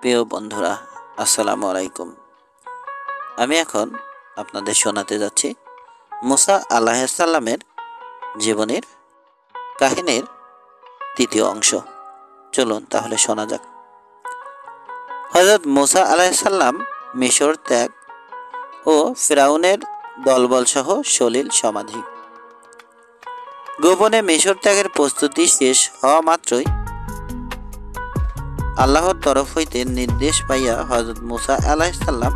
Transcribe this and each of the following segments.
প্রিয় বন্ধুরা, আসসালামু আলাইকুম। আমি এখন আপনাদের শোনাতে যাচ্ছি মুসা আলাইহিসসালামের জীবনের কাহিনীর তৃতীয় অংশ। চলুন তাহলে শোনা যাক। হযরত মুসা আলাইহিসসালাম মিশর ত্যাগ ও ফিরাউনের দলবল সহ সলিল সমাধি। গোপনে মিশর ত্যাগের প্রস্তুতি শেষ হওয়া মাত্রই আল্লাহর তরফ হইতে নির্দেশ পাইয়া হযরত মুসা আলাইহিসসালাম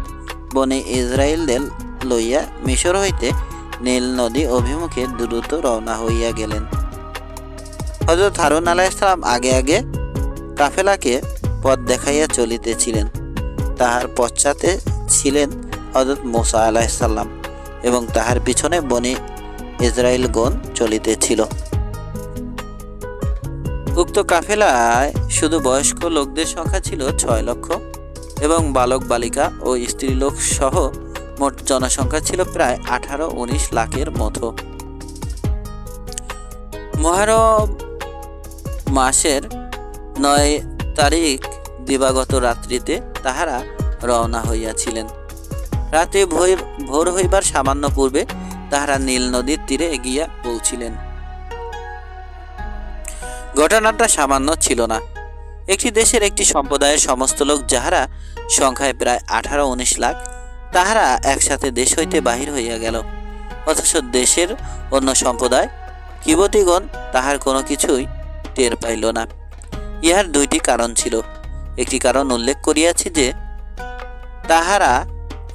বনে ইসরায়েলদের লইয়া মিশর হইতে নীল নদী অভিমুখে দ্রুত রওনা হইয়া গেলেন। হযরত হারুন আলাইহিসসালাম আগে আগে কাফেলাকে পথ দেখাইয়া চলিতেছিলেন। তাহার পশ্চাতে ছিলেন হযরত মুসা আলাইহিসসালাম এবং তাহার পিছনে বনে ইসরায়েলগণ চলিতেছিল। উক্ত কাফেলায় শুধু বয়স্ক লোকদের সংখ্যা ছিল 6 লক্ষ এবং বালক বালিকা ও স্ত্রীলোক সহ মোট জনসংখ্যা ছিল প্রায় 18-19 লাখের মতো। মুহররম মাসের 9 তারিখ দিবাগত রাত্রিতে তাহারা রওনা হইয়াছিলেন। রাতে ভোর হইবার সামান্য পূর্বে তাহারা নীল নদীর তীরে গিয়া পৌঁছিলেন। ঘটনাটা সামান্য ছিল না। একটি দেশের একটি সম্প্রদায়ের সমস্ত লোক, যাহারা সংখ্যায় প্রায় 18-19 লাখ, তাহারা একসাথে দেশ হইতে বাহির হইয়া গেল। অথচ দেশের অন্য সম্প্রদায় কিবতীগণ তাহার কোনো কিছুই টের পাইল না। ইহার 2টি কারণ ছিল। একটি কারণ উল্লেখ করিয়াছি যে তাহারা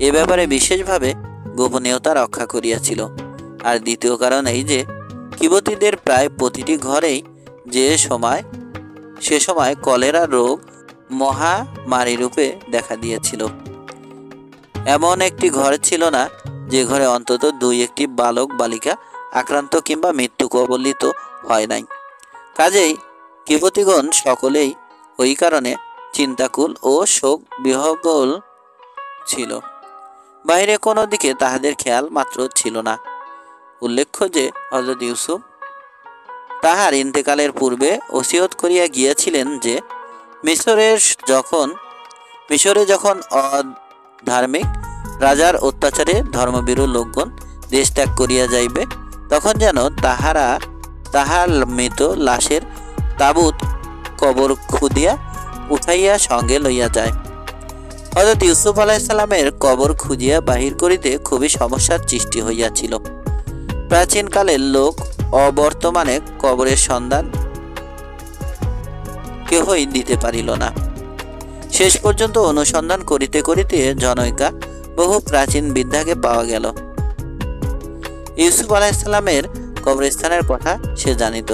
এ ব্যাপারে বিশেষভাবে গোপনীয়তা রক্ষা করিয়াছিল, আর দ্বিতীয় কারণ এই যে কিবতীদের প্রায় প্রতিটি ঘরেই সে সময় কলেরা রোগ মহামারী রূপে দেখা দিয়েছিল। এমন একটি ঘর ছিল না যে ঘরে অন্তত 2-1টি বালক বালিকা আক্রান্ত কিংবা মৃত্যু কবলিত হয় নাই। কাজেই কিবতীগণ সকলেই ওই কারণে চিন্তাকুল ও শোক বিহ্বল ছিল। বাইরে কোনো দিকে তাহাদের খেয়াল মাত্র ছিল না। উল্লেখ্য যে হযরত ইউসুফ তাহার ইন্তেকালের পূর্বে ওসিয়ত করিয়া গিয়াছিলেন যে মিশরে যখন অধার্মিক রাজার অত্যাচারে ধর্মভীরু লোকগণ দেশ ত্যাগ করিয়া যাইবে, তখন যেন তাহার মৃত লাশের তাবুত কবর খুদিয়া উঠাইয়া সঙ্গে লইয়া যায়। হযরত ইউসুফ আলাইহিসসালামের কবর খুঁজিয়া বাহির করিতে খুবই সমস্যার সৃষ্টি হইয়াছিল। প্রাচীনকালের লোক অবর্তমানে কবরের সন্ধান কেহই দিতে পারিল না। শেষ পর্যন্ত অনুসন্ধান করিতে করিতে জনৈকা বহু প্রাচীন বিদ্যাকে পাওয়া গেল। ইউসুফ আলাইহিসসালামের কবরস্থানের কথা সে জানিত।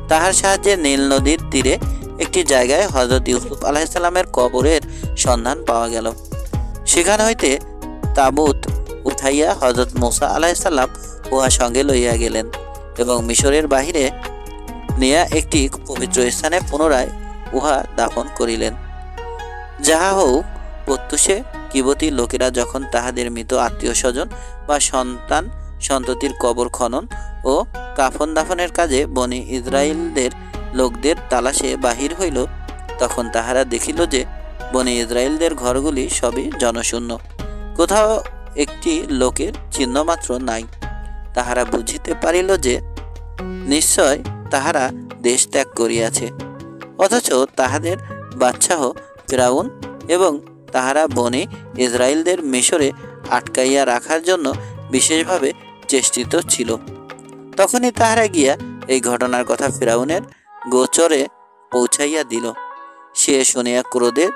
তাহার সাহায্যে নীল নদীর তীরে একটি জায়গায় হযরত ইউসুফ আলাইহিসসালামের কবরের সন্ধান পাওয়া গেল। সেখান হইতে তাবুত উঠাইয়া হযরত মুসা আলাইহিসসালাম উহা সঙ্গে লইয়া গেলেন এবং মিশরের বাহিরে নিয়া একটি পবিত্র স্থানে পুনরায় উহা দাফন করিলেন। যাহা হোক, প্রত্যুষে কিবতী লোকেরা যখন তাহাদের মৃত আত্মীয় স্বজন বা সন্তান সন্ততির কবর খনন ও কাফন দাফনের কাজে বনি ইসরায়েলদের লোকদের তালাশে বাহির হইল, তখন তাহারা দেখিল যে বনি ইসরায়েলদের ঘরগুলি সবই জনশূন্য, কোথাও একটি লোকের চিহ্নমাত্র নাই। তাহারা বুঝিতে পারিল যে নিশ্চয় তাহারা দেশ ত্যাগ করিয়াছে, অথচ তাহাদের বাদশাহ ফিরাউন এবং তাহারা বনে ইসরায়েলদের মিশরে আটকাইয়া রাখার জন্য বিশেষভাবে চেষ্টিত ছিল। তখনই তাহারা গিয়া এই ঘটনার কথা ফিরাউনের গোচরে পৌঁছাইয়া দিল। সে শুনিয়া ক্রোধে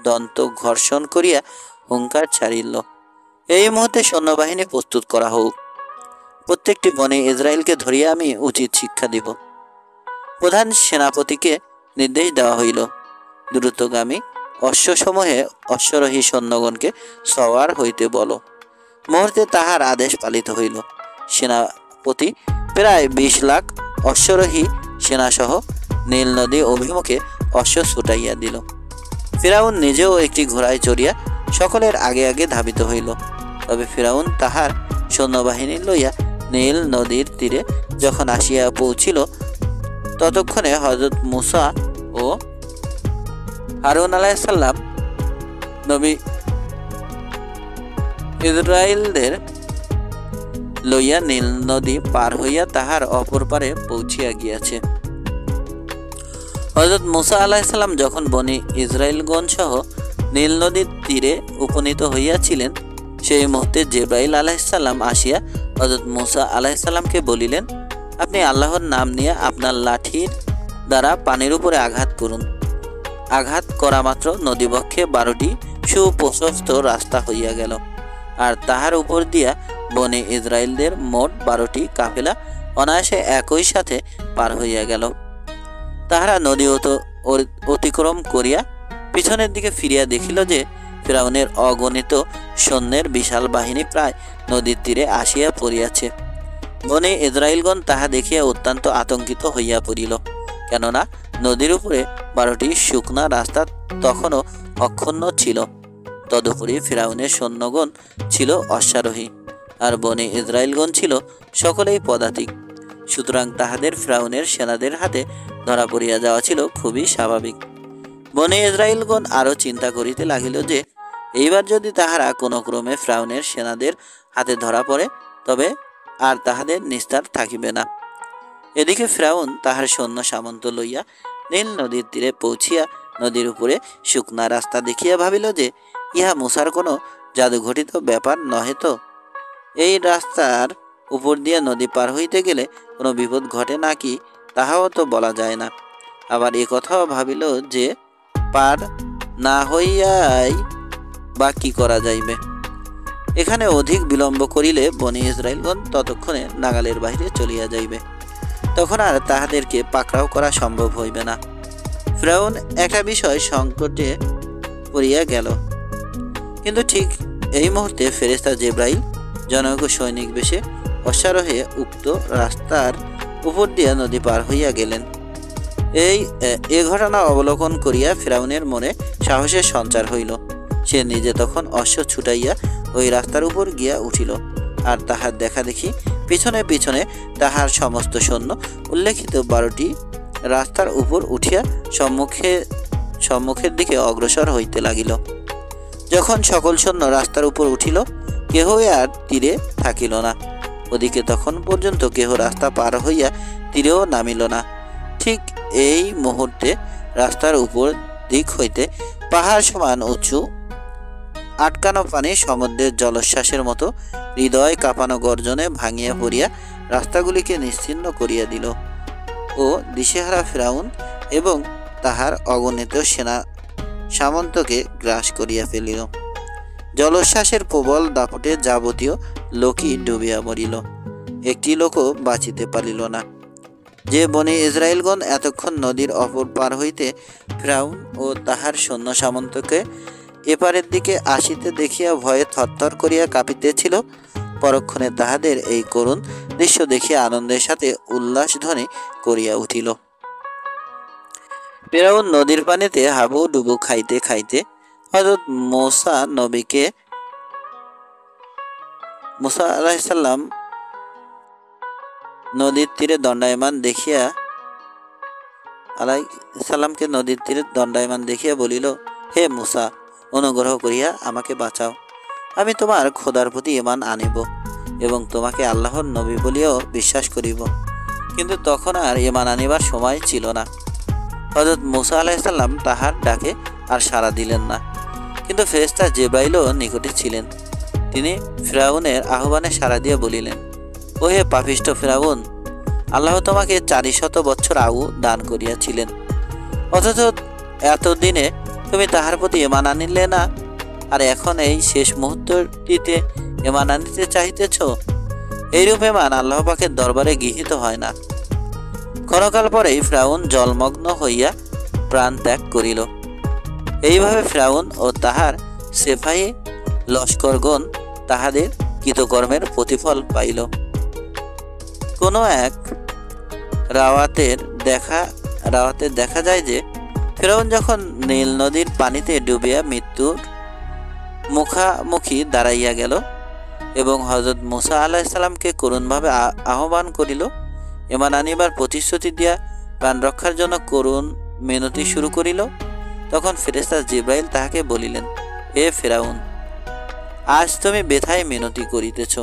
দন্ত ঘর্ষণ করিয়া হুঙ্কার ছাড়িল, এই মুহূর্তে সৈন্যবাহিনী প্রস্তুত করা হোক। প্রত্যেকটি বনে ইসরায়েলকে ধরিয়া আমি উচিত শিক্ষা দিব। প্রধান সেনাপতিকে নির্দেশ দেওয়া হইল, দ্রুতগামী অশ্বসমূহে অশ্বরোহী সৈন্যগণকে সওয়ার হইতে বলো। মুহূর্তে তাহার আদেশ পালিত হইল। সেনাপতি প্রায় 20 লাখ অশ্বরোহী সেনাসহ নীল নদী অভিমুখে অশ্ব ছুটাইয়া দিল। ফিরাউন নিজেও একটি ঘোড়ায় চড়িয়া সকলের আগে আগে ধাবিত হইল। তবে ফিরাউন তাহার সৈন্যবাহিনী লইয়া নীল নদীর তীরে যখন আসিয়া পৌঁছিল, ততক্ষণে হযরত মুসা ও হারুন আলাইহিসসালাম নবী ইসরায়েলদের লইয়া নীল নদী পার হইয়া তাহার অপর পারে পৌঁছিয়া গিয়াছে। হযরত মুসা আলাইহিসসালাম যখন বনি ইসরায়েলগণ সহ নীল নদীর তীরে উপনীত হইয়াছিলেন, সেই মুহূর্তে জিবরাইল আলাইহিসসালাম আসিয়া হযরত মুসা আলাইহিসসালামকে বলিলেন, আপনি আল্লাহর নাম নিয়ে আপনার লাঠির দ্বারা পানির উপরে আঘাত করুন। আঘাত করা মাত্র নদীবক্ষে 12টি সুপ্রশস্ত রাস্তা হইয়া গেল, আর তাহার উপর দিয়া বনে ইসরায়েলদের মোট 12টি কাফেলা অনায়াসে একই সাথে পার হইয়া গেল। তাহারা নদী অতিক্রম করিয়া পিছনের দিকে ফিরিয়া দেখিল যে ফিরআউনের অগণিত সৈন্যের বিশাল বাহিনী প্রায় নদীর তীরে আসিয়া পড়িয়াছে। বনে ইসরায়েলগণ তাহা দেখিয়া অত্যন্ত আতঙ্কিত হইয়া পড়িল, কেননা নদীর উপরে 12টি শুকনা রাস্তা তখনও অক্ষুণ্ণ ছিল। তদুপরি ফিরআউনের সৈন্যগণ ছিল অশ্বারোহী, আর বনে ইসরায়েলগণ ছিল সকলেই পদাতিক। সুতরাং তাহাদের ফিরআউনের সেনাদের হাতে ধরা পড়িয়া যাওয়া ছিল খুবই স্বাভাবিক। বনে ইসরায়েলগণ আরও চিন্তা করিতে লাগিল যে এইবার যদি তাহারা কোনো ক্রমে ফিরআউনের সেনাদের হাতে ধরা পড়ে, তবে আর তাহাদের নিস্তার থাকিবে না। এদিকে ফিরআউন তাহার সৈন্য সামন্ত লইয়া নীল নদীর তীরে পৌঁছিয়া নদীর উপরে শুকনা রাস্তা দেখিয়া ভাবিল যে ইহা মুসার কোনো জাদুঘটিত ব্যাপার নহে তো। এই রাস্তার উপর দিয়া নদী পার হইতে গেলে কোনো বিপদ ঘটে নাকি তাহাও তো বলা যায় না। আবার এ কথাও ভাবিল যে পার না হইয়াই বা কি করা যাইবে। এখানে অধিক বিলম্ব করিলে বনি ইসরায়েলগণ ততক্ষণে নাগালের বাহিরে চলিয়া যাইবে, তখন আর তাহাদেরকে পাকড়াও করা সম্ভব হইবে না। ফিরআউন একটা বিষয় সংকটে পড়িয়া গেল। কিন্তু ঠিক এই মুহূর্তে ফেরেশতা জিবরাইল জনৈক সৈনিক বেশে অশ্বারোহে উক্ত রাস্তার উপর দিয়া নদী পার হইয়া গেলেন। এ ঘটনা অবলোকন করিয়া ফিরআউনের মনে সাহসের সঞ্চার হইল। সে নিজে তখন অশ্ব ছুটাইয়া ওই রাস্তার উপর গিয়া উঠিল, আর তাহার দেখা দেখি পিছনে পিছনে তাহার সমস্ত সৈন্য উল্লেখিত 12টি রাস্তার উপর উঠিয়া সম্মুখের দিকে অগ্রসর হইতে লাগিল। যখন সকল সৈন্য রাস্তার উপর উঠিল, কেহই আর তীরে থাকিল না। ওদিকে তখন পর্যন্ত কেহ রাস্তা পার হইয়া তীরেও নামিল না। ঠিক এই মুহূর্তে রাস্তার উপর দিক হইতে পাহাড় সমান উঁচু আটকানো পানি সমুদ্রের জলোচ্ছ্বাসের মতো হৃদয় কাঁপানো গর্জনে ভাঙিয়া পড়িয়া রাস্তাগুলিকে নিশ্চিহ্ন করিয়া দিল ও দিশেহারা ফিরআউন এবং তাহার অগণিত সেনা সামন্তকে গ্রাস করিয়া ফেলিল। জলোচ্ছ্বাসের প্রবল দাপটে যাবতীয় লোকই ডুবিয়া মরিল, একটি লোকও বাঁচিতে পারিল না। যে বনি ইসরায়েলগণ এতক্ষণ নদীর অপর পার হইতে ফিরআউন ও তাহার সৈন্য সামন্তকে এপারের দিকে আসিতে দেখিয়া ভয়ে থরথর করিয়া কাঁপিতেছিল, পরক্ষণে তাহাদের এই করুণ দৃশ্য দেখিয়া আনন্দের সাথে উল্লাসধ্বনি করিয়া উঠিল। ফিরআউন নদীর পানিতে হাবুডুবু খাইতে খাইতে হযরত মুসা আলাইহিসসালাম নদীর তীরে দণ্ডায়মান দেখিয়া বলিল, হে মুসা, অনুগ্রহ করিয়া আমাকে বাঁচাও। আমি তোমার খোদার প্রতি ঈমান আনিব এবং তোমাকে আল্লাহর নবী বলিয়াও বিশ্বাস করিব। কিন্তু তখন আর ঈমান আনিবার সময় ছিল না। হযরত মুসা আলাইহিসসালাম তাহার ডাকে আর সাড়া দিলেন না, কিন্তু ফেরেশতা জিবরাইলও নিকটে ছিলেন। তিনি ফিরআউনের আহ্বানে সাড়া দিয়া বলিলেন, ও হে পাপিষ্ঠ ফিরআউন, আল্লাহ তোমাকে 400 বছর আয়ু দান করিয়াছিলেন, অথচ এতদিনে তুমি তাহার প্রতি ঈমান আনিলে না, আর এখন এই শেষ মুহূর্তটিতে ঈমান আনিতে চাহিতেছ। এইরূপ ঈমান আল্লাহ পাকের দরবারে গৃহীত হয় না। ক্ষণকাল পরেই ফিরআউন জলমগ্ন হইয়া প্রাণ ত্যাগ করিল। এইভাবে ফিরআউন ও তাহার সেফাহি লস্করগণ তাহাদের কৃতকর্মের প্রতিফল পাইল। কোনো এক রাওয়াতে দেখা যায় যে ফিরআউন যখন নীল নদীর পানিতে ডুবিয়া মৃত্যুর মুখামুখি দাঁড়াইয়া গেল এবং হযরত মুসা আলাইহিসসালামকে করুণভাবে আহ্বান করিল, ঈমান আনিবার প্রতিশ্রুতি দিয়া প্রাণ রক্ষার জন্য করুণ মিনতি শুরু করিল, তখন ফেরেশতা জিব্রাইল তাহাকে বলিলেন, হে ফিরআউন, আজ তুমি বেথায় মিনতি করিতেছ।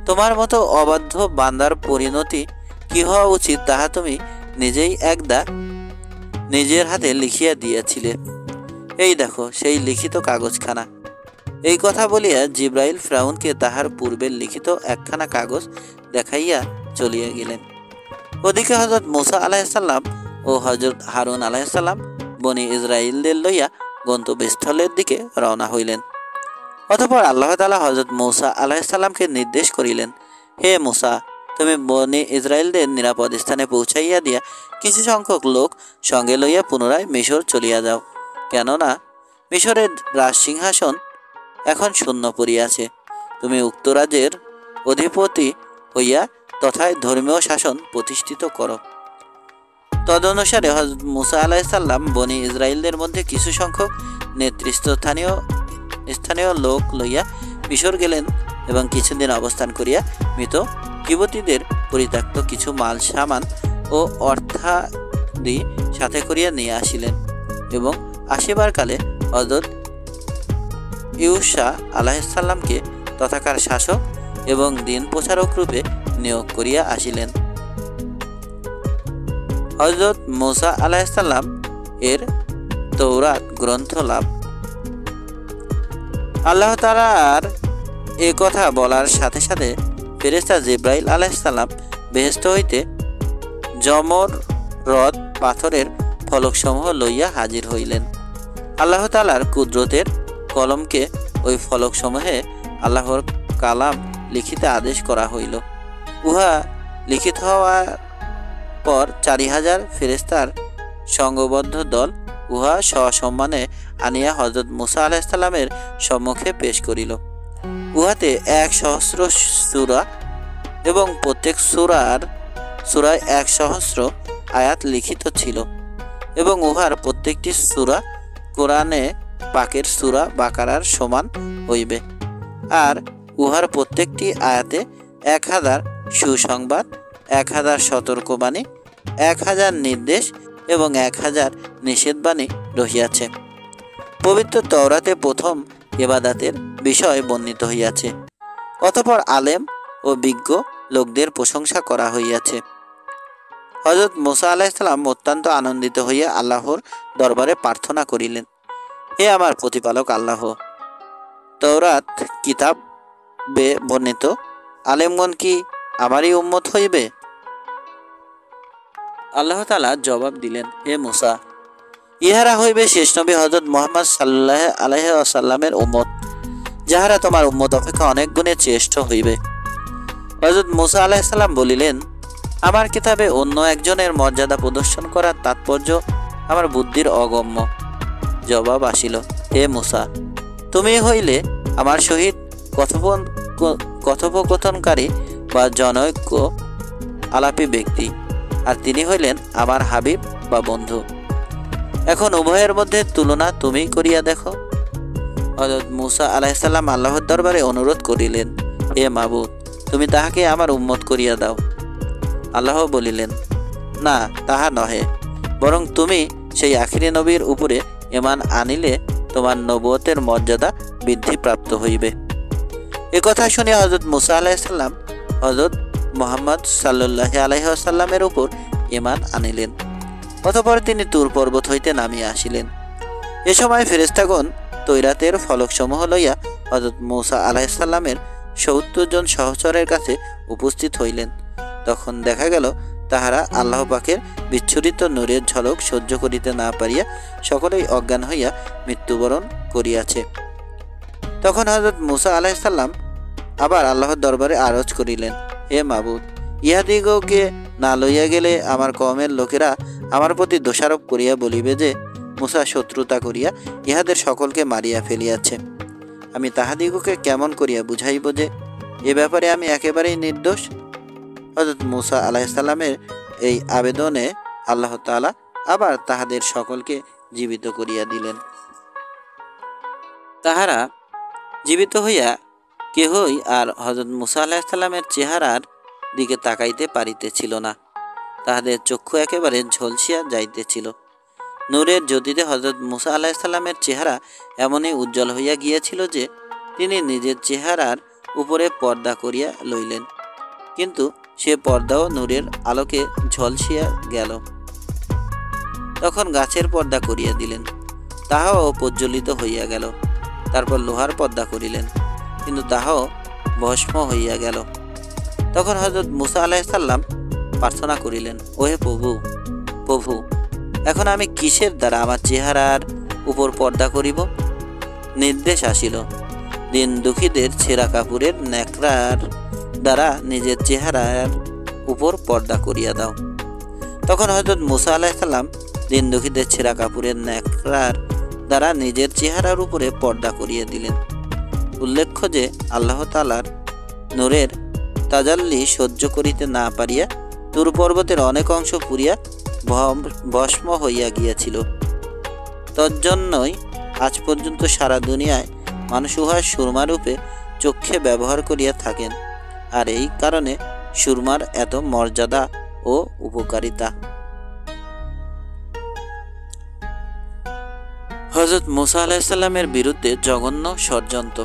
তোমার মতো অবাধ্য বান্দার পরিণতি কি হওয়া উচিত তাহা তুমি নিজেই একদা নিজের হাতে লিখিয়া দিয়াছিলে। এই দেখো সেই লিখিত কাগজখানা। এই কথা বলিয়া জিব্রাইল ফিরআউনকে তাহার পূর্বের লিখিত একখানা কাগজ দেখাইয়া চলিয়া গেলেন। ওদিকে হযরত মূসা আলাইহিসসালাম ও হযরত হারুন আলাইহিসসালাম বনী ইসরাইলদের লইয়া গন্তব্যস্থলের দিকে রওনা হইলেন। অতঃপর আল্লাহ তাআলা হযরত মূসা আলাইহিসসালামকে নির্দেশ করিলেন, হে মূসা, তুমি বনী ইসরাইলদের নিরাপদ স্থানে পৌঁছাইয়া দিয়া কিছু সংখ্যক লোক সঙ্গে লইয়া পুনরায় মিশর চলিয়া যাও, কেননা মিশরের রাজসিংহাসন এখন শূন্য পড়িয়াছে। তুমি উক্ত রাজ্যের অধিপতি হইয়া তথায় ধর্মীয় শাসন প্রতিষ্ঠিত করো। তদনুসারে হযরত মূসা আলাইহিসসালাম বনী ইসরাইলদের মধ্যে কিছু সংখ্যক স্থানীয় লোক লইয়া মিশর গেলেন এবং কিছুদিন অবস্থান করিয়া মৃত কিবতীদের পরিত্যক্ত কিছু মাল সামান ও অর্থাদি সাথে করিয়া নিয়ে আসিলেন এবং আসিবার কালে হযরত ইউশা আলাইহিসসালামকে তথাকার শাসক এবং দিন প্রচারক রূপে নিয়োগ করিয়া আসিলেন। হযরত মূসা আলাইহিসসালাম এর তৌরাত গ্রন্থ লাভ। আল্লাহ তাআলার এ কথা বলার সাথে সাথে ফেরেশতা জিব্রাইল আলাইহিসসালাম বেহেশত হইতে জমরদ পাথরের ফলকসমূহ লইয়া হাজির হইলেন। আল্লাহ তাআলার কুদরতের কলমকে ওই ফলকসমূহে আল্লাহর কালাম লিখিতে আদেশ করা হইল। উহা লিখিত হওয়ার পর 4000 ফেরেশতার সংঘবদ্ধ দল উহা সসম্মানে আনিয়া হযরত মূসা আলাইহিসসালামের সম্মুখে পেশ করিল। উহাতে 100 সূরা এবং প্রত্যেক সূরায় 100 আয়াত লিখিত ছিল এবং উহার প্রত্যেকটি সূরা কোরআনে পাকের সূরা বাকারার সমান হইবে। আর উহার প্রত্যেকটি আয়াতে 1000 সুসংবাদ, 1000 সতর্কবাণী, 1000 নির্দেশ এবং 1000 নিষেধবাণী রহিয়াছে। পবিত্র তওরাতে প্রথম ইবাদতের বিষয় বর্ণিত হইয়াছে। অতঃপর আলেম ও বিজ্ঞ লোকদের প্রশংসা করা হইয়াছে। হযরত মূসা আলাইহিসসালাম অত্যন্ত আনন্দিত হইয়া আল্লাহর দরবারে প্রার্থনা করিলেন, হে আমার প্রতিপালক আল্লাহ, তওরাত কিতাবে বর্ণিত আলেমগণ কি আমারই উম্মত হইবে? আল্লাহ তাআলা জবাব দিলেন, হে মূসা, ইহারা হইবে শেষ নবী হযরত মুহাম্মদ সাল্লাল্লাহু আলাইহি ওয়াসাল্লামের উম্মত, যাহারা তোমার উম্মত অপেক্ষা অনেক গুণে শ্রেষ্ঠ হইবে। হযরত মূসা আলাইহিস সালাম বলিলেন, আমার কিতাবে অন্য একজনের মর্যাদা প্রদর্শন করার তাৎপর্য আমার বুদ্ধির অগম্য। জবাব আসিল, হে মূসা, তুমি হইলে আমার সহিত কথোপকথনকারী বা জনৈক আলাপী ব্যক্তি, আর তিনি হইলেন আমার হাবিব বা বন্ধু। এখন উভয়ের মধ্যে তুলনা তুমি করিয়া দেখো। হযরত মূসা আলাইহিস সালাম আল্লাহর দরবারে অনুরোধ করিলেন, হে মাবুদ, তুমি তাহাকে আমার উম্মত করিয়া দাও। আল্লাহ বলিলেন, না, তাহা নহে, বরং তুমি সেই আখিরি নবীর উপরে ঈমান আনিলে তোমার নবুয়তের মর্যাদা বৃদ্ধিপ্রাপ্ত হইবে। এ কথা শুনে হযরত মূসা আলাইহিস সালাম হযরত মুহাম্মদ সাল্লাল্লাহু আলাইহি ওয়াসাল্লামের উপর ঈমান আনিলেন। অতঃপর তিনি তুর পর্বত হইতে নামিয়া আসিলেন। এ সময় ফেরেশতাগণ তৌরাতের ফলকসমূহ লইয়া হযরত মূসা আলাইহিস সালামের 70 জন সহচরের কাছে উপস্থিত হইলেন। তখন দেখা গেল তাহারা আল্লাহ পাকের বিচ্ছুরিত নূরের ঝলক সহ্য করিতে না পারিয়া সকলেই অজ্ঞান হইয়া মৃত্যুবরণ করিয়াছে। তখন হযরত মূসা আলাইহিস সালাম আবার আল্লাহর দরবারে আরজ করিলেন, হে মাবুদ, ইহাদিগকে না লইয়া গেলে আমার কওমের লোকেরা আমার প্রতি দোষারোপ করিয়া বলিবে যে মূসা শত্রুতা করিয়া ইহাদের সকলকে মারিয়া ফেলিয়াছে। আমি তাহাদিগকে কেমন করিয়া বুঝাইব যে এ ব্যাপারে আমি একেবারেই নির্দোষ? হযরত মূসা আলাইহিস সালামের এই আবেদনে আল্লাহ তাআলা আবার তাহাদের সকলকে জীবিত করিয়া দিলেন। তাহারা জীবিত হইয়া কেহই আর হযরত মূসা আলাইহিস সালামের চেহারার দিকে তাকাইতে পারিতেছিল না। তাহাদের চক্ষু একেবারে ঝলসিয়া যাইতেছিল। নূরের জ্যোতিতে হযরত মুসা আলাইহিসসালামের চেহারা এমনই উজ্জ্বল হইয়া গিয়াছিল যে তিনি নিজের চেহারার উপরে পর্দা করিয়া লইলেন, কিন্তু সে পর্দাও নূরের আলোকে ঝলসিয়া গেল। তখন গাছের পর্দা করিয়া দিলেন, তাহাও প্রজ্বলিত হইয়া গেল। তারপর লোহার পর্দা করিলেন, কিন্তু তাহাও ভস্ম হইয়া গেল। তখন হযরত মুসা আলাইহিসসালাম প্রার্থনা করিলেন, ওহে প্রভু, এখন আমি কিসের দ্বারা আমার চেহারার উপর পর্দা করিব? নির্দেশ আসিল, দিন দুঃখীদের ছেঁড়া কাপড়ের ন্যাকড়ার দ্বারা নিজের চেহারার উপর পর্দা করিয়া দাও। তখন হযরত মুসা আলাইহিসসালাম দিন দুঃখীদের ছেঁড়া কাপড়ের ন্যাকড়ার দ্বারা নিজের চেহারার উপরে পর্দা করিয়া দিলেন। উল্লেখ্য যে আল্লাহ তাআলার নূরের তাজাল্লি সহ্য করিতে না পারিয়া তুর পর্বতের অনেক অংশ পুড়িয়া ভস্ম হইয়া গিয়াছিল। তজ্জন্যই আজ পর্যন্ত সারা দুনিয়ায় মানুষ উহা সুরমারূপে চক্ষে ব্যবহার করিয়া থাকেন, আর এই কারণে সুরমার এত মর্যাদা ও উপকারিতা। হযরত মুসা আলাইহিসসালামের বিরুদ্ধে জঘন্য ষড়যন্ত্র।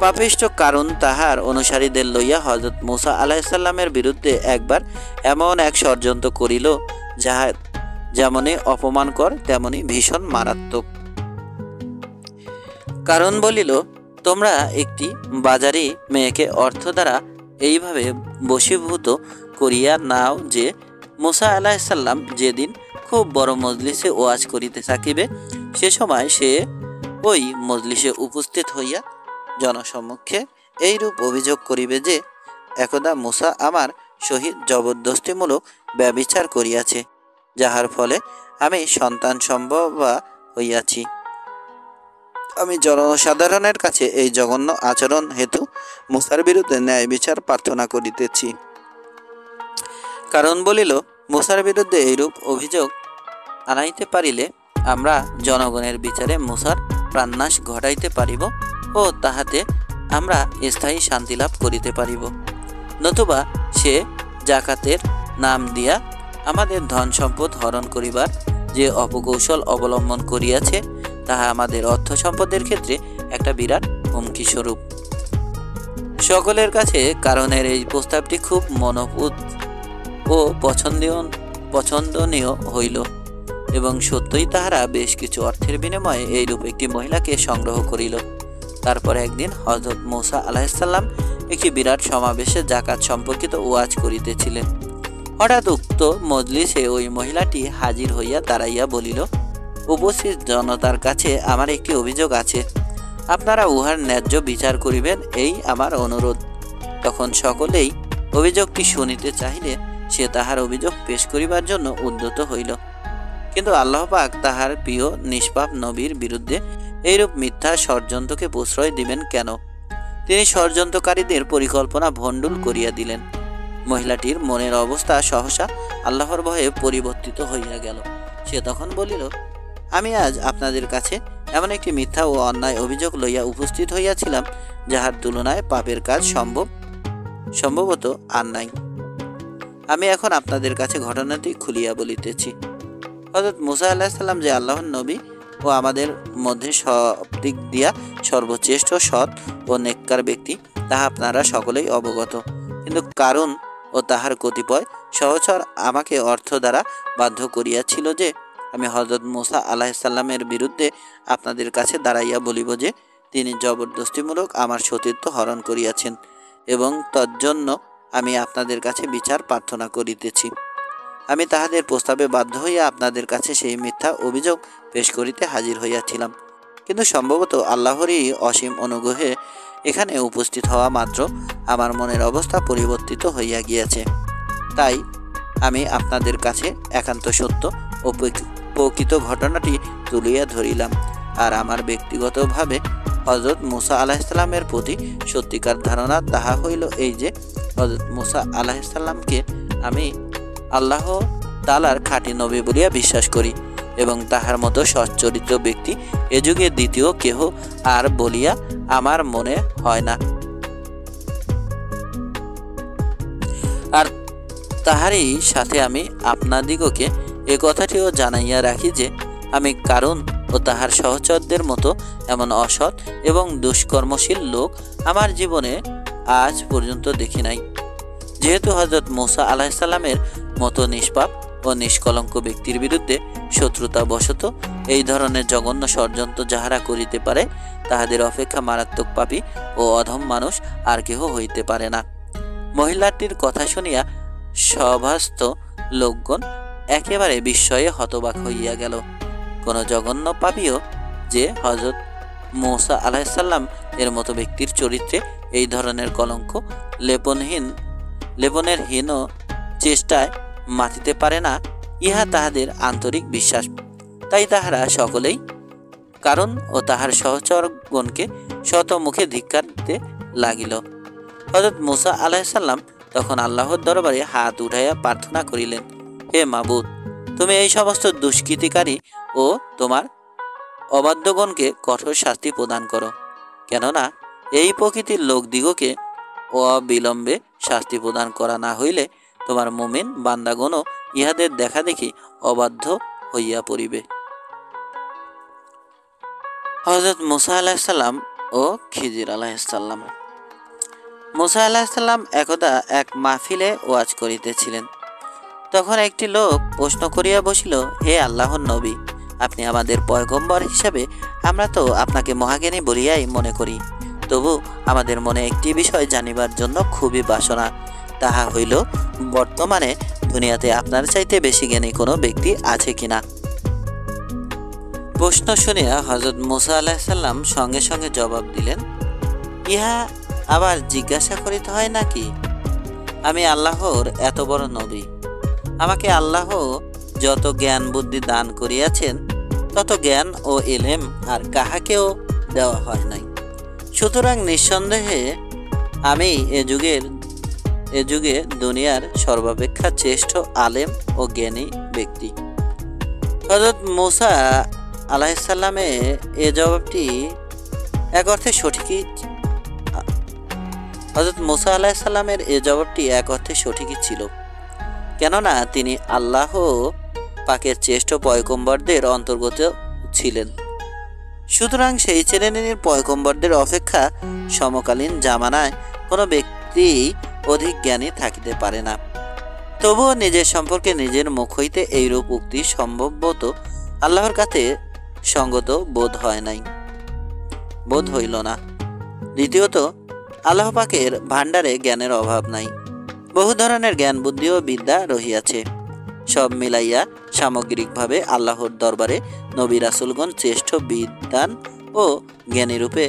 পাপিষ্ঠ কারণ তাহার অনুসারীদের লইয়া হযরত মুসা আলাইহিসসালামের বিরুদ্ধে একবার এমন এক ষড়যন্ত্র করিল, যাহা যেমনই অপমানকর তেমনি ভীষণ মারাত্মক। কারণ বলিল, তোমরা একটি বাজারি মেয়েকে অর্থ দ্বারা এইভাবে বশীভূত করিয়া নাও যে মুসা আলাইহিসসালাম যেদিন খুব বড় মজলিসে ওয়াজ করিতে থাকিবে, সে সময় সে ওই মজলিসে উপস্থিত হইয়া জনসম্মুখে এইরূপ অভিযোগ করিবে যে একদা মুসা আমার সহিত জবরদস্তিমূলক ব্যভিচার করিয়াছে, যাহার ফলে আমি সন্তান সম্ভবা হইয়াছি। আমি জনসাধারণের কাছে এই জঘন্য আচরণ হেতু মুসার বিরুদ্ধে ন্যায় বিচার প্রার্থনা করিতেছি। কারণ বলিল, মুসার বিরুদ্ধে এইরূপ অভিযোগ আনাইতে পারিলে আমরা জনগণের বিচারে মুসার প্রাণনাশ ঘটাইতে পারিব ও তাহাতে আমরা স্থায়ী শান্তি লাভ করিতে পারিব। নতুবা সে জাকাতের নাম দিয়া আমাদের ধন সম্পদ হরণ করিবার যে অপকৌশল অবলম্বন করিয়াছে, তাহা আমাদের অর্থ সম্পদের ক্ষেত্রে একটা বিরাট হুমকি স্বরূপ। সকলের কাছে কারণের এই প্রস্তাবটি খুব মনোপুত ও পছন্দনীয় হইল, এবং সত্যই তাহারা বেশ কিছু অর্থের বিনিময়ে এইরূপ একটি মহিলাকে সংগ্রহ করিল। তারপর একদিন হযরত মুসা আলাইহিসসালাম একটি বিরাট সমাবেশে জাকাত সম্পর্কিত ওয়াজ করিতেছিলেন। হঠাৎ উক্ত মজলিসে ওই মহিলাটি হাজির হইয়া দাঁড়াইয়া বলিল, উপস্থিত জনতার কাছে আমার একটি অভিযোগ আছে, আপনারা উহার ন্যায্য বিচার করিবেন, এই আমার অনুরোধ। তখন সকলেই অভিযোগটি শুনিতে চাহিলে সে তাহার অভিযোগ পেশ করিবার জন্য উদ্যত হইল। কিন্তু আল্লাহ পাক তাহার প্রিয় নিষ্পাপ নবীর বিরুদ্ধে এইরূপ মিথ্যা ষড়যন্ত্রকে প্রশ্রয় দিবেন কেন? তিনি ষড়যন্ত্রকারীদের পরিকল্পনা ভণ্ডুল করিয়া দিলেন। মহিলাটির মনের অবস্থা সহসা আল্লাহর ভয়ে পরিবর্তিত হইয়া গেল। সে তখন বলিল, আমি আজ আপনাদের কাছে এমন একটি মিথ্যা ও অন্যায় অভিযোগ লইয়া উপস্থিত হইয়াছিলাম, যাহার তুলনায় পাপের কাজ সম্ভবত আর নাই। আমি এখন আপনাদের কাছে ঘটনাটি খুলিয়া বলিতেছি। হযরত মুসা আলাইহিসসালাম যে আল্লাহর নবী ও আমাদের মধ্যে সব দিক দিয়া সর্বশ্রেষ্ঠ সৎ ও নেককার ব্যক্তি, তাহা আপনারা সকলেই অবগত। কিন্তু কারণ ও তাহার কতিপয় সহচর আমাকে অর্থ দ্বারা বাধ্য করিয়াছিল যে আমি হযরত মুসা আলাইহিসসালামের বিরুদ্ধে আপনাদের কাছে দাঁড়াইয়া বলিব যে তিনি জবরদস্তিমূলক আমার সতীত্ব হরণ করিয়াছেন, এবং তজ্জন্য আমি আপনাদের কাছে বিচার প্রার্থনা করিতেছি। আমি তাহাদের প্রস্তাবে বাধ্য হইয়া আপনাদের কাছে সেই মিথ্যা অভিযোগ পেশ করিতে হাজির হইয়াছিলাম, কিন্তু সম্ভবত আল্লাহরই অসীম অনুগ্রহে এখানে উপস্থিত হওয়া মাত্র আমার মনের অবস্থা পরিবর্তিত হইয়া গিয়াছে। তাই আমি আপনাদের কাছে একান্ত সত্য ও প্রকৃত ঘটনাটি তুলিয়া ধরিলাম। আর আমার ব্যক্তিগতভাবে হযরত মুসা আলাইহিসসালামের প্রতি সত্যিকার ধারণা তাহা হইল এই যে হযরত মুসা আলাইহিসসালামকে আমি আল্লাহ তাআলার খাঁটি নবী বলিয়া বিশ্বাস করি, এবং তাহার মতো সচ্চরিত্র ব্যক্তি এ যুগে দ্বিতীয় কেহ আর বলিয়া আমার মনে হয় না। আর তাহারই সাথে আমি আপনাদিগকে এ কথাটিও জানাইয়া রাখি যে আমি কারণ ও তাহার সহচরদের মতো এমন অসৎ এবং দুষ্কর্মশীল লোক আমার জীবনে আজ পর্যন্ত দেখি নাই। যেহেতু হযরত মূসা আলাইহিসসালামের মতো নিষ্পাপ ও নিষ্কলঙ্ক ব্যক্তির বিরুদ্ধে শত্রুতা বশত এই ধরনের জঘন্য ষড়যন্ত্র যাহারা করিতে পারে, তাহাদের অপেক্ষা মারাত্মক পাপী ও অধম মানুষ আর কেহ হইতে পারে না। মহিলাটির কথা শুনিয়া সভাস্থ লোকগণ একেবারে বিস্ময়ে হতবাক হইয়া গেল। কোন জঘন্য পাপীও যে হযরত মূসা আলাইহিসসালাম এর মতো ব্যক্তির চরিত্রে এই ধরনের কলঙ্ক লেপনের হীন চেষ্টায় মাতিতে পারে না, ইহা তাহাদের আন্তরিক বিশ্বাস। তাই তাহারা সকলেই কারণ ও তাহার সহচরগণকে শত মুখে ধিক্কার দিতে লাগিল। হযরত মূসা আলাইহিসসালাম তখন আল্লাহর দরবারে হাত উঠাইয়া প্রার্থনা করিলেন, হে মাবুদ, তুমি এই সমস্ত দুষ্কৃতিকারী ও তোমার অবাধ্যগণকে কঠোর শাস্তি প্রদান করো, কেননা এই প্রকৃতির লোকদিগকে অবিলম্বে শাস্তি প্রদান করা না হইলে তোমার মুমিন বান্দাগণও ইহাদের দেখা দেখি অবাধ্য হইয়া পড়িবে। হযরত মূসা আলাইহিসসালাম ও খিজির আলাইহিসসালাম। মূসা আলাইহিসসালাম একদা এক মাহফিলে ওয়াজ করিতেছিলেন। তখন একটি লোক প্রশ্ন করিয়া বসিল, হে আল্লাহর নবী, আপনি আমাদের পয়গম্বর হিসাবে আমরা তো আপনাকে মহাজ্ঞানী বলিয়াই মনে করি, তবু আমাদের মনে একটি বিষয় জানিবার জন্য খুবই বাসনা, তাহা হইল বর্তমানে দুনিয়াতে আপনার চাইতে বেশি জ্ঞানী কোনো ব্যক্তি আছে কিনা। প্রশ্ন শুনিয়া হযরত মূসা আলাইহিসসালাম সঙ্গে সঙ্গে জবাব দিলেন, ইহা আবার জিজ্ঞাসা করিতে হয় নাকি? আমি আল্লাহর এত বড় নবী, আমাকে আল্লাহ যত জ্ঞান বুদ্ধি দান করিয়াছেন তত জ্ঞান ও ইলম আর কাহাকেও দেওয়া হয় নাই। সুতরাং নিঃসন্দেহে আমি এ যুগে দুনিয়ার সর্বাপেক্ষা শ্রেষ্ঠ আলেম ও জ্ঞানী ব্যক্তি। হযরত মূসা আলাইহিসসালামের এ জবাবটি এক অর্থে সঠিকই ছিল, কেননা তিনি আল্লাহ পাকের শ্রেষ্ঠ পয়গম্বরদের অন্তর্গত ছিলেন। সুতরাং সেই শ্রেণীর পয়গম্বরদের অপেক্ষা সমকালীন জামানায় কোনো ব্যক্তি অধিক জ্ঞানী থাকিতে পারে না। তবুও নিজের সম্পর্কে নিজের মুখ হইতে এইরূপ উক্তি সম্ভবত আল্লাহর কাছে সঙ্গত বোধ হইল না। দ্বিতীয়ত, আল্লাহ পাকের ভাণ্ডারে জ্ঞানের অভাব নাই, বহু ধরনের জ্ঞান বুদ্ধি ও বিদ্যা রহিয়াছে। সব মিলাইয়া সামগ্রিকভাবে আল্লাহর দরবারে নবী রাসূলগণ শ্রেষ্ঠ বিদ্বান ও জ্ঞানী রূপে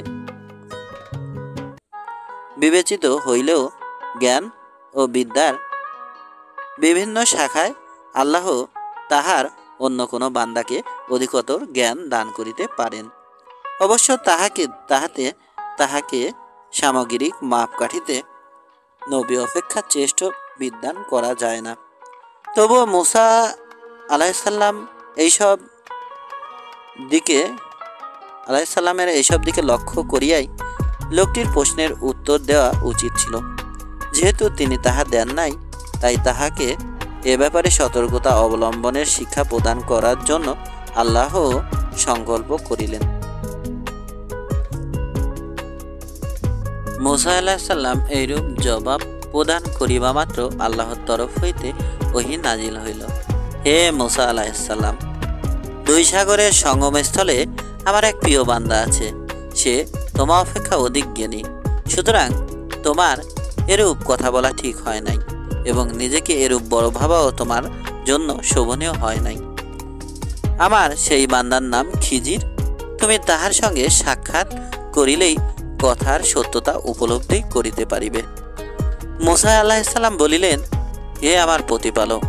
বিবেচিত হইলেও জ্ঞান ও বিদ্যার বিভিন্ন শাখায় আল্লাহ তাহার অন্য কোনো বান্দাকে অধিকতর জ্ঞান দান করিতে পারেন। অবশ্য তাহাকে সামগ্রিক মাপকাঠিতে নবী অপেক্ষা শ্রেষ্ঠ বিদ্বান করা যায় না। তবুও মূসা আলাইহিসসালাম এইসব দিকে লক্ষ্য করিয়াই লোকটির প্রশ্নের উত্তর দেওয়া উচিত ছিল। যেহেতু তিনি তাহা দেন নাই, তাই তাহাকে এ ব্যাপারে সতর্কতা অবলম্বনের শিক্ষা প্রদান করার জন্য আল্লাহ সংকল্প করিলেন। মূসা আলাইহিসসালাম এইরূপ জবাব প্রদান করিবা মাত্র আল্লাহর তরফ হইতে ওহী নাজিল হইল, হে মূসা আলাইহিসসালাম, দুই সাগরের সঙ্গমস্থলে আমার এক প্রিয় বান্দা আছে, সে তোমার অপেক্ষা অধিক জ্ঞানী। সুতরাং তোমার এরূপ কথা বলা ঠিক হয় নাই এবং নিজেকে এরূপ বড় ভাবাও তোমার জন্য শোভনীয় হয় নাই। আমার সেই বান্দার নাম খিজির, তুমি তাহার সঙ্গে সাক্ষাৎ করিলেই কথার সত্যতা উপলব্ধি করিতে পারিবে। মূসা আলাইহিসসালাম বলিলেন, হে আমার প্রতিপালক,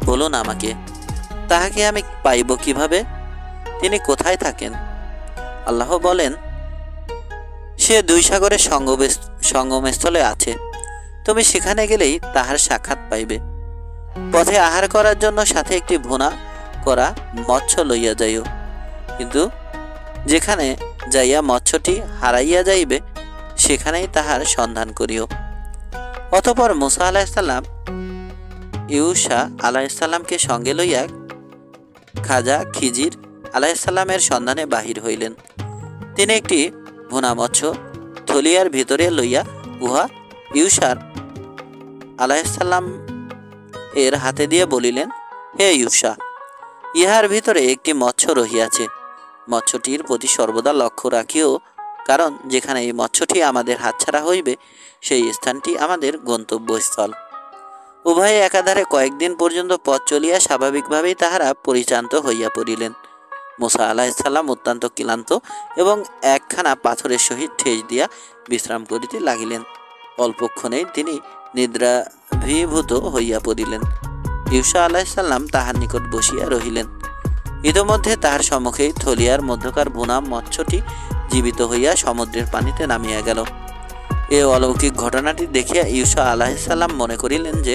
বলুন আমাকে, তাহাকে আমি পাইব কিভাবে? তিনি কোথায় থাকেন? আল্লাহ বলেন, সে দুই সাগরের সঙ্গমস্থলে আছে, তুমি সেখানে গেলেই তাহার সাক্ষাৎ পাইবে। পথে আহার করার জন্য সাথে একটি ভুনা করা মৎস্য লইয়া যাইও, কিন্তু যেখানে যাইয়া মৎস্যটি হারাইয়া যাইবে সেখানেই তাহার সন্ধান করিও। অতঃপর মূসা আলাইহিসসালাম ইউশা আলাইহিসসালামকে সঙ্গে লইয়া খাজা খিজির আলাইসাল্লামের সন্ধানে বাহির হইলেন। তিনি একটি ভুনা মৎস্য থলিয়ার ভিতরে লইয়া উহা ইউসার আলাইসাল্লাম এর হাতে দিয়ে বলিলেন, হে ইউসা, ইহার ভিতরে একটি মৎস্য রহিয়াছে। মৎস্যটির প্রতি সর্বদা লক্ষ্য রাখিও, কারণ যেখানে এই মৎস্যটি আমাদের হাতছাড়া হইবে সেই স্থানটি আমাদের গন্তব্যস্থল। উভয়ে একাধারে কয়েকদিন পর্যন্ত পথ চলিয়া স্বাভাবিকভাবেই তাহারা পরিচান্ত হইয়া পড়িলেন। মুসা আলাইসাল্লাম অত্যন্ত ক্লান্ত এবং একখানা পাথরের সহিত ঠেস দিয়া বিশ্রাম করিতে লাগিলেন। অল্পক্ষণেই তিনি নিদ্রাভিভূত হইয়া পড়িলেন। ইউসা আলাইসাল্লাম তাহার নিকট বসিয়া রহিলেন। ইতোমধ্যে তাহার সম্মুখেই থলিয়ার মধ্যকার বুনা মৎস্যটি জীবিত হইয়া সমুদ্রের পানিতে নামিয়া গেল। এ অলৌকিক ঘটনাটি দেখিয়া ইউসা আলাইসাল্লাম মনে করিলেন যে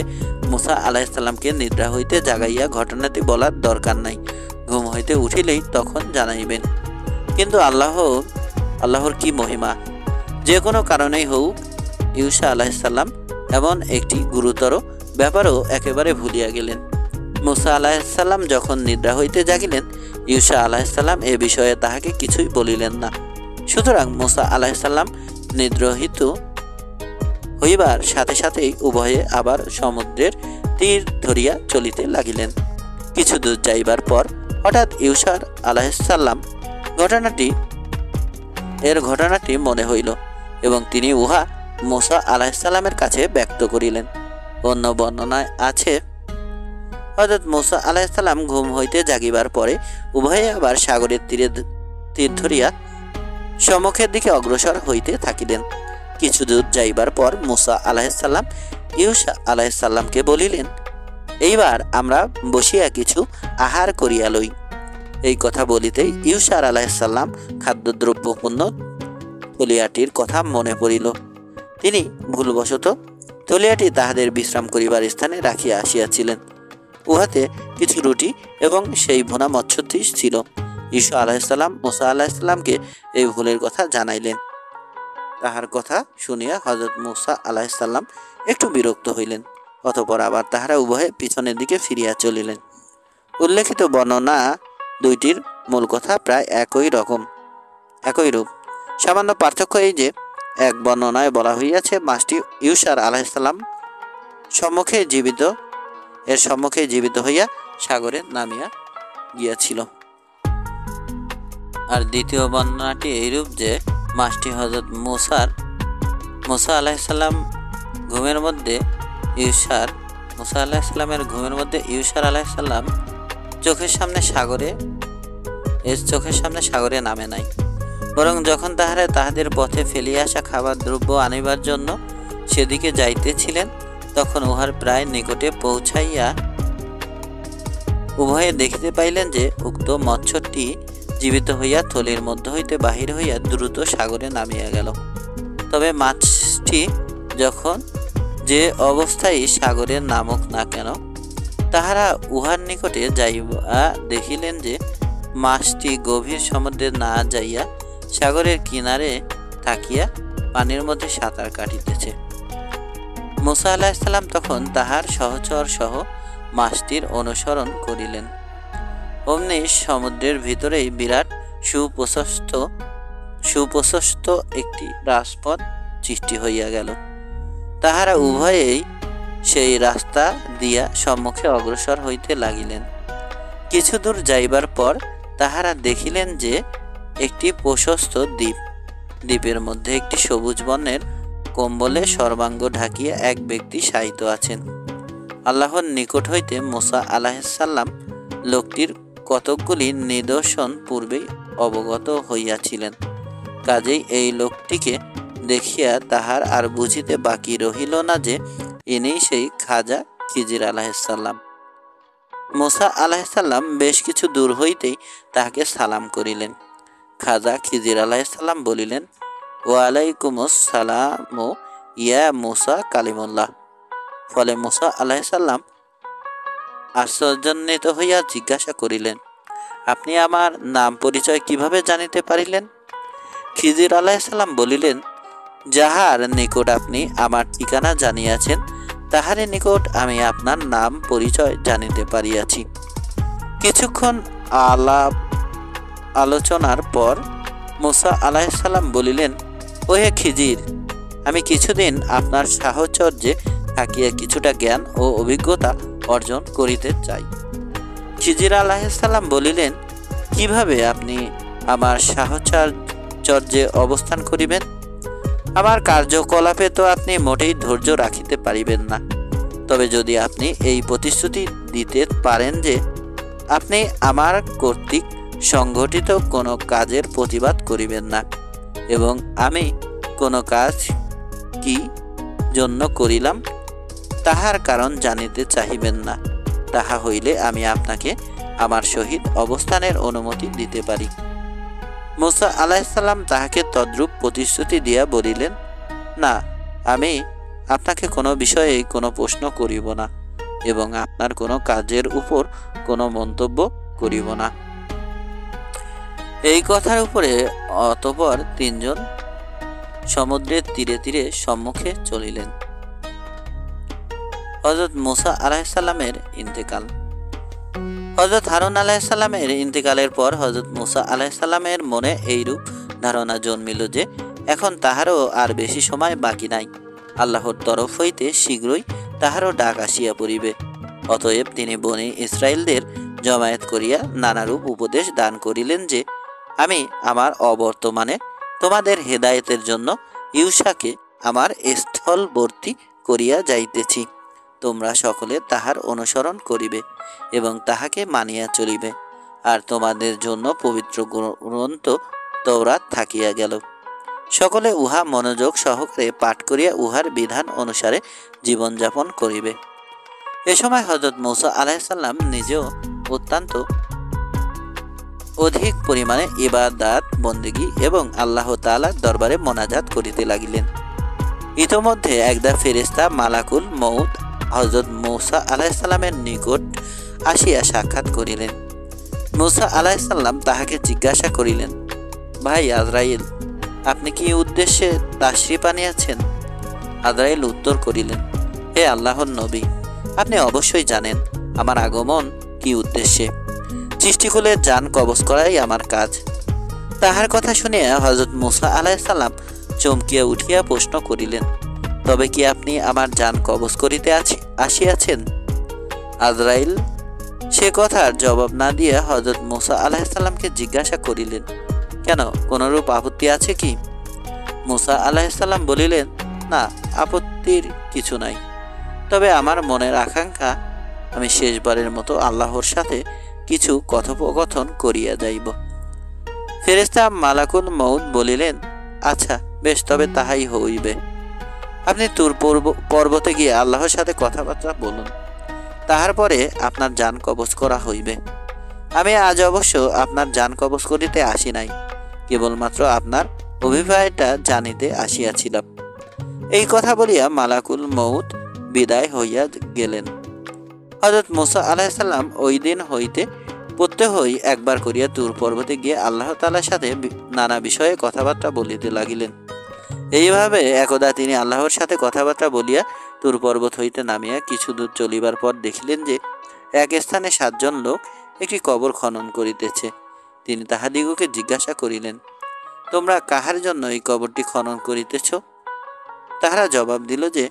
মুসা আলাইসাল্লামকে নিদ্রা হইতে জাগাইয়া ঘটনাটি বলার দরকার নাই, ঘুম হইতে উঠিলেই তখন জানাইবেন। কিন্তু আল্লাহর কি মহিমা! যে কোনো কারণেই হোক ইউসা আলাইসাল্লাম এমন একটি গুরুতর ব্যাপারও একেবারে ভুলিয়া গেলেন। মুসা আলাইসাল্লাম যখন নিদ্রা হইতে জাগিলেন, ইউসা আলাইসাল্লাম এ বিষয়ে তাহাকে কিছুই বলিলেন না। সুতরাং মুসা আলাইসাল্লাম নিদ্রাহিত হইবার সাথে সাথেই উভয়ে আবার সমুদ্রের তীর ধরিয়া চলিতে লাগিলেন। কিছু দূর যাইবার পর হঠাৎ ইউসা আলাইসাল্লাম ঘটনাটি মনে হইল এবং তিনি উহা মুসা আলাইসাল্লামের কাছে ব্যক্ত করিলেন। অন্য বর্ণনায় আছে, হযরত মুসা আলাইসাল্লাম ঘুম হইতে জাগিবার পরে উভয়ে আবার সাগরের তীর ধরিয়া সম্মুখের দিকে অগ্রসর হইতে থাকিলেন। কিছু দূর যাইবার পর মুসা আলাইসাল্লাম ইউসা আলাইসাল্লামকে বলিলেন, এইবার আমরা বসিয়া কিছু আহার করিয়া লই। এই কথা বলিতেই ইউসা আলাইসাল্লাম খাদ্যদ্রব্যপূর্ণ থলিয়াটির কথা মনে পড়িল। তিনি ভুলবশত থলিয়াটি তাহাদের বিশ্রাম করিবার স্থানে রাখিয়া আসিয়াছিলেন। উহাতে কিছু রুটি এবং সেই ভুনা মৎস্যটি ছিল। ইউসা আলাইসাল্লাম মুসা আলাইসাল্লামকে এই ভুলের কথা জানাইলেন। তাহার কথা শুনিয়া হযরত মুসা আলাইসাল্লাম একটু বিরক্ত হইলেন। অতঃপর আবার তাহারা উভয়ে পিছনের দিকে ফিরিয়া চলিলেন। উল্লেখিত বর্ণনা দুইটির মূল কথা প্রায় একই রূপ। সামান্য পার্থক্য এই যে, এক বর্ণনায় বলা হইয়াছে মাছটি ইউসা আলাইসাল্লাম সম্মুখে জীবিত হইয়া সাগরে নামিয়া গিয়াছিল, আর দ্বিতীয় বর্ণনাটি এইরূপ যে মাছটি হযরত মুসা আলাইসাল্লাম ঘুমের মধ্যে ইউসা আলাইসাল্লাম চোখের সামনে সাগরে নামে নাই, বরং যখন তাহাদের পথে ফেলিয়া আসা খাবার দ্রব্য আনিবার জন্য সেদিকে যাইতেছিলেন, তখন উহার প্রায় নিকটে পৌঁছাইয়া উভয়ে দেখিতে পাইলেন যে উক্ত মৎস্যটি জীবিত হইয়া থলির মধ্য হইতে বাহির হইয়া দ্রুত সাগরে নামিয়া গেল। তবে মাছটি যখন যে অবস্থায় সাগরে নামুক না কেন, তাহারা উহার নিকটে যাইবা দেখিলেন যে মাছটি গভীর সমুদ্রে না যাইয়া সাগরের কিনারে থাকিয়া পানির মধ্যে সাঁতার কাটিতেছে। মুসা আলাইসাল্লাম তখন তাহার সহচর সহ মাছটির অনুসরণ করিলেন। অমনি সমুদ্রের ভিতরেই বিরাট সুপ্রশস্ত একটি রাজপথ সৃষ্টি হইয়া গেল। তাহারা উভয়েই সেই রাস্তা দিয়া সম্মুখে অগ্রসর হইতে লাগিলেন। কিছু দূর যাইবার পর তাহারা দেখিলেন যে একটি প্রশস্ত দ্বীপের মধ্যে একটি সবুজ বর্ণের কম্বলে সর্বাঙ্গ ঢাকিয়া এক ব্যক্তি শায়িত আছেন। আল্লাহর নিকট হইতে মুসা আলাইহিসসালাম লোকটির কতকগুলি নিদর্শন পূর্বেই অবগত হইয়াছিলেন। কাজেই এই লোকটিকে দেখিয়া তাহার আর বুঝিতে বাকি রহিল না যে ইনি সেই খাজা খিজির আলাইহিসসালাম। মুসা আলাইহিসসালাম বেশ কিছু দূর হইতেই তাহাকে সালাম করিলেন। খাজা খিজির আলাইহিসসালাম বলিলেন, ওয়ালাইকুমুস সালাম ইয়া মুসা কালিমুল্লাহ। ফলে মুসা আলাইহিসসালাম আশ্চর্যান্বিত হইয়া জিজ্ঞাসা করিলেন, আপনি আমার নাম পরিচয় কিভাবে জানিতে পারিলেন? খিজির আলাইহিসসালাম বলিলেন, যাহার নিকট আপনি আমার ঠিকানা জানিয়াছেন তাহারই নিকট আমি আপনার নাম পরিচয় জানিতে পারিয়াছি। কিছুক্ষণ আলাপ আলোচনার পর মুসা আলাইহিসসালাম বলিলেন, ওহে খিজির, আমি কিছুদিন আপনার সাহচর্যে থাকিয়া কিছুটা জ্ঞান ও অভিজ্ঞতা অর্জন করিতে চাই। খিজির আলাইহিসসালাম বলিলেন, কিভাবে আপনি আমার সাহচর্যে অবস্থান করিবেন? আমার কার্যকলাপে তো আপনি মোটেই ধৈর্য রাখিতে পারিবেন না। তবে যদি আপনি এই প্রতিশ্রুতি দিতে পারেন যে আপনি আমার কর্তৃক সংগঠিত কোনো কাজের প্রতিবাদ করিবেন না এবং আমি কোনো কাজ কি জন্য করিলাম তাহার কারণ জানিতে চাহিবেন না, তাহা হইলে আমি আপনাকে আমার সহিত অবস্থানের অনুমতি দিতে পারি। মুসা আলাইহিসসালাম তাহাকে তদ্রূপ প্রতিশ্রুতি দিয়া বলিলেন, না, আমি আপনাকে কোনো বিষয়ে কোনো প্রশ্ন করিব না এবং আপনার কোনো কাজের উপর কোনো মন্তব্য করিব না। এই কথার উপরে অতঃপর তিনজন সমুদ্রের তীরে তীরে সম্মুখে চলিলেন। হযরত মুসা আলাইহিসসালামের ইন্তেকাল। হযরত হারুন আলাইহিসসালামের ইন্তেকালের পর হযরত মুসা আলাইহিসসালামের মনে এইরূপ ধারণা জন্মিল যে এখন তাহারও আর বেশি সময় বাকি নাই, আল্লাহর তরফ হইতে শীঘ্রই তাহারও ডাক আসিয়া পড়িবে। অতএব তিনি বনী ইসরায়েলদের জমায়েত করিয়া নানারূপ উপদেশ দান করিলেন যে আমি আমার অবর্তমানে তোমাদের হেদায়েতের জন্য ইউশাকে আমার স্থলবর্তী করিয়া যাইতেছি। তোমরা সকলে তাহার অনুসরণ করিবে এবং তাহাকে মানিয়া চলিবে। আর তোমাদের জন্য পবিত্র গ্রন্থ তওরাত থাকিয়া গেল। সকলে উহা মনোযোগ সহকারে পাঠ করিয়া উহার বিধান অনুসারে জীবনযাপন করিবে। এ সময় হযরত মুসা আলাইহিসসালাম নিজেও অত্যন্ত অধিক পরিমাণে ইবাদত বন্দেগী এবং আল্লাহ তাআলার দরবারে মোনাজাত করিতে লাগিলেন। ইতোমধ্যে একদা ফেরেশতা মালাকুল মউত হযরত মুসা আলাইহিসসালামের নিকট আসিয়া সাক্ষাৎ করিলেন। মুসা আলাইহিসসালাম তাহাকে জিজ্ঞাসা করিলেন, ভাই আজরাইল, আপনি কি উদ্দেশ্যে তাশরিফ আনিয়াছেন? আজরাইল উত্তর করিলেন, হে আল্লাহর নবী, আপনি অবশ্যই জানেন আমার আগমন কি উদ্দেশ্যে। সৃষ্টিকুলের জান কবজ করাই আমার কাজ। তাহার কথা শুনিয়া হযরত মুসা আলাইহিসসালাম চমকিয়া উঠিয়া প্রশ্ন করিলেন, তবে কি আপনি আমার জান কবজ করিতে আসিয়াছেন? আজরাইল সে কথার জবাব না দিয়া হযরত মুসা আলাইহিসসালামকে জিজ্ঞাসা করিলেন, কেন, কোনরূপ আপত্তি আছে কি? মুসা আলাইহিসসালাম বলিলেন, না, আপত্তির কিছু নাই, তবে আমার মনের আকাঙ্ক্ষা আমি শেষবারের মতো আল্লাহর সাথে কিছু কথোপকথন করিয়া যাইব। ফেরেশতা মালাকুল মউত বলিলেন, আচ্ছা বেশ, তবে তাহাই হইবে। আপনি তুর পর্বতে গিয়ে আল্লাহর সাথে কথাবার্তা বলুন, তাহার পরে আপনার জান কবজ করা হইবে। আমি আজ অবশ্য আপনার জান কবজ করিতে আসি নাই, কেবলমাত্র আপনার অভিপ্রায়টা জানিতে আসিয়াছিলাম। এই কথা বলিয়া মালাকুল মউত বিদায় হইয়া গেলেন। হযরত মুসা আলাইহিসসালাম ওই দিন হইতে প্রত্যহই একবার করিয়া তুর পর্বতে গিয়ে আল্লাহ তাআলার সাথে নানা বিষয়ে কথাবার্তা বলিতে লাগিলেন। এইভাবে একদা তিনি আল্লাহর সাথে কথাবার্তা বলিয়া তুর পর্বত হইতে নামিয়া কিছু দূর চলিবার পর দেখিলেন যে এক স্থানে 7 জন লোক একটি কবর খনন করিতেছে। তিনি তাহাদিগকে জিজ্ঞাসা করিলেন, তোমরা কাহার জন্য এই কবরটি খনন করিতেছ? তাহারা জবাব দিল যে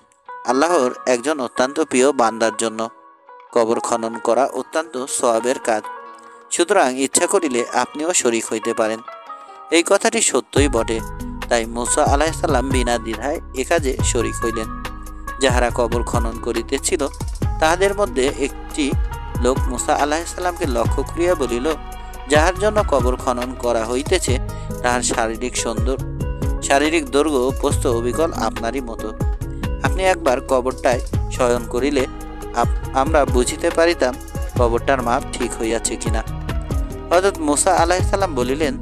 আল্লাহর একজন অত্যন্ত প্রিয় বান্দার জন্য। কবর খনন করা অত্যন্ত সওয়াবের কাজ, সুতরাং ইচ্ছা করিলে আপনিও শরীক হইতে পারেন। এই কথাটি সত্যই বটে। তাই মুসা আলাইহিসসালাম বিনা দ্বিধায় এ কাজে শরীক হইলেন। যাহারা কবর খনন করিতেছিল তাহাদের মধ্যে একটি লোক মুসা আলাইহিসসালামকে লক্ষ্য করিয়া বলিল, যাহার জন্য কবর খনন করা হইতেছে তাহার শারীরিক দৈর্ঘ্য প্রস্থ অবিকল আপনারই মতো। আপনি একবার কবরটায় শয়ন করিলে আমরা বুঝিতে পারিতাম কবরটার মাপ ঠিক হইয়াছে কিনা। হযরত মুসা আলাইহিসসালাম বলিলেন,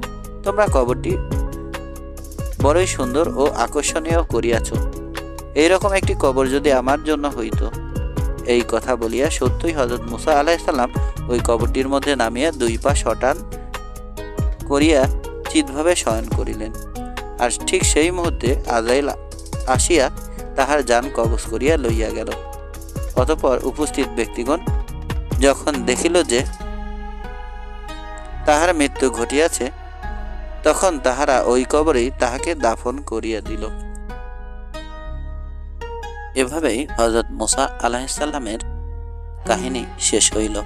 তোমরা কবরটি বড়ই সুন্দর ও আকর্ষণীয় করিয়াছ। এইরকম একটি কবর যদি আমার জন্য হইত। এই কথা বলিয়া সত্যই হযরত মুসা আলাইহিসসালাম ওই কবরটির মধ্যে নামিয়া 2 পা শটান করিয়া চিৎভাবে শয়ন করিলেন। আর ঠিক সেই মুহূর্তে আজরাইল আসিয়া তাহার জান কবজ করিয়া লইয়া গেল। অতঃপর উপস্থিত ব্যক্তিগণ যখন দেখিল যে তাহার মৃত্যু ঘটিয়াছে, তখন তাহারা ওই কবরেই তাহাকে দাফন করিয়া দিল। এভাবেই হযরত মুসা আলাইহিসসালামের কাহিনী শেষ হইল।